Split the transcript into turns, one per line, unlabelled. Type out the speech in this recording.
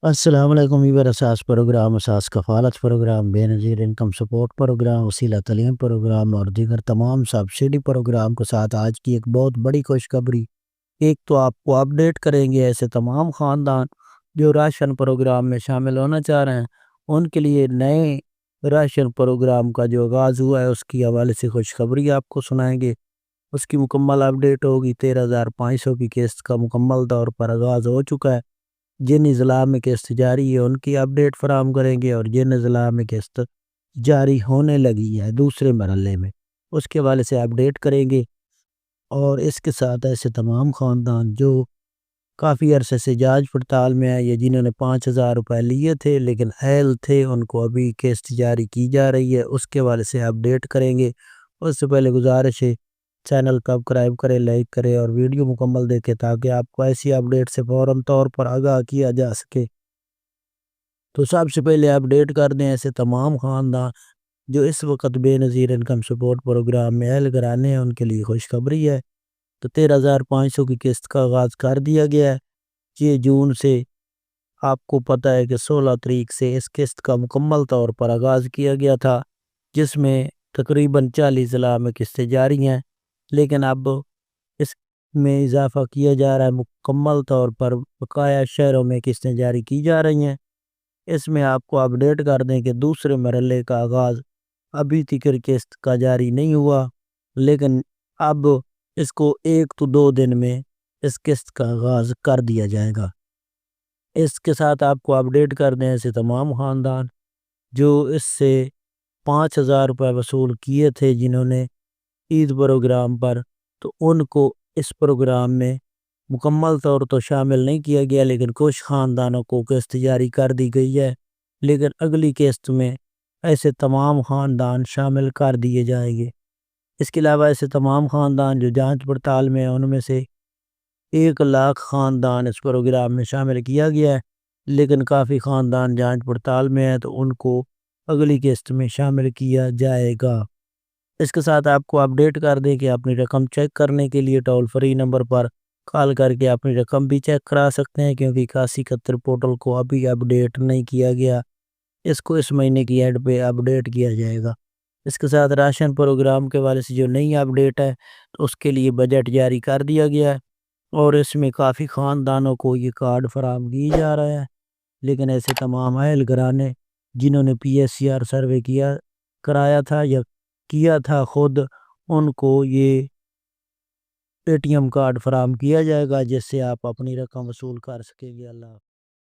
السلام علیکم ویور اساس پروگرام اساس کفالت پروگرام بے نظیر انکم سپورٹ پروگرام وسیلہ تعلیم پروگرام اور دیگر تمام سبسڈی پروگرام کے ساتھ آج کی ایک بہت بڑی خوشخبری۔ ایک تو آپ کو اپڈیٹ کریں گے ایسے تمام خاندان جو راشن پروگرام میں شامل ہونا چاہ رہے ہیں، ان کے لیے نئے راشن پروگرام کا جو آغاز ہوا ہے اس کی حوالے سے خوشخبری آپ کو سنائیں گے۔ اس کی مکمل اپڈیٹ ہوگی۔ 13,500 کی قسط کا مکمل طور پر آغاز ہو چکا ہے۔ جن اضلاع میں قسط جاری ہے ان کی اپڈیٹ فراہم کریں گے، اور جن اضلاع میں قسط جاری ہونے لگی ہے دوسرے مرحلے میں اس کے حوالے سے اپڈیٹ کریں گے۔ اور اس کے ساتھ ایسے تمام خاندان جو کافی عرصے سے جانچ پڑتال میں آئے یا جنہوں نے 5,000 روپے لیے تھے لیکن اہل تھے، ان کو ابھی قسط جاری کی جا رہی ہے، اس کے حوالے سے اپڈیٹ کریں گے۔ اس سے پہلے گزارش ہے چینل کو سبسکرائب کریں، لائک کریں اور ویڈیو مکمل دیکھیں تاکہ آپ کو ایسی اپڈیٹ سے فوراً طور پر آگاہ کیا جا سکے۔ تو سب سے پہلے اپڈیٹ کر دیں ایسے تمام خاندان جو اس وقت بے نظیر انکم سپورٹ پروگرام میں اہل گرانے ہیں، ان کے لیے خوشخبری ہے۔ تو 13,500 کی قسط کا آغاز کر دیا گیا ہے۔ یہ جون سے آپ کو پتہ ہے کہ 16 تاریخ سے اس قسط کا مکمل طور پر آغاز کیا گیا تھا، جس میں تقریباً 40 ضلع میں قسطیں جاری ہیں، لیکن اب اس میں اضافہ کیا جا رہا ہے، مکمل طور پر بقایا شہروں میں قسطیں جاری کی جا رہی ہیں۔ اس میں آپ کو اپڈیٹ کر دیں کہ دوسرے مرحلے کا آغاز ابھی تک قسط کا جاری نہیں ہوا، لیکن اب اس کو 1 سے 2 دن میں اس قسط کا آغاز کر دیا جائے گا۔ اس کے ساتھ آپ کو اپڈیٹ کر دیں ایسے تمام خاندان جو اس سے 5,000 روپے وصول کیے تھے جنہوں نے عید پروگرام پر، تو ان کو اس پروگرام میں مکمل طور تو شامل نہیں کیا گیا، لیکن کچھ خاندانوں کو قسط جاری کر دی گئی ہے، لیکن اگلی قسط میں ایسے تمام خاندان شامل کر دیے جائیں گے۔ اس کے علاوہ ایسے تمام خاندان جو جانچ پڑتال میں ہیں، ان میں سے 1 لاکھ خاندان اس پروگرام میں شامل کیا گیا ہے، لیکن کافی خاندان جانچ پڑتال میں ہیں تو ان کو اگلی قسط میں شامل کیا جائے گا۔ اس کے ساتھ آپ کو اپڈیٹ کر دیں کہ اپنی رقم چیک کرنے کے لیے ٹول فری نمبر پر کال کر کے اپنی رقم بھی چیک کرا سکتے ہیں، کیونکہ 8171 پورٹل کو ابھی اپڈیٹ نہیں کیا گیا، اس کو اس مہینے کی اینڈ پہ اپڈیٹ کیا جائے گا۔ اس کے ساتھ راشن پروگرام کے والے سے جو نئی اپڈیٹ ہے تو اس کے لیے بجٹ جاری کر دیا گیا ہے، اور اس میں کافی خاندانوں کو یہ کارڈ فراہم کی جا رہا ہے، لیکن ایسے تمام اہل گرانے جنہوں نے PSCR سروے کرایا تھا یا کیا تھا خود، ان کو یہ ATM کارڈ فراہم کیا جائے گا جس سے آپ اپنی رقم وصول کر سکیں گے۔ اللہ حافظ۔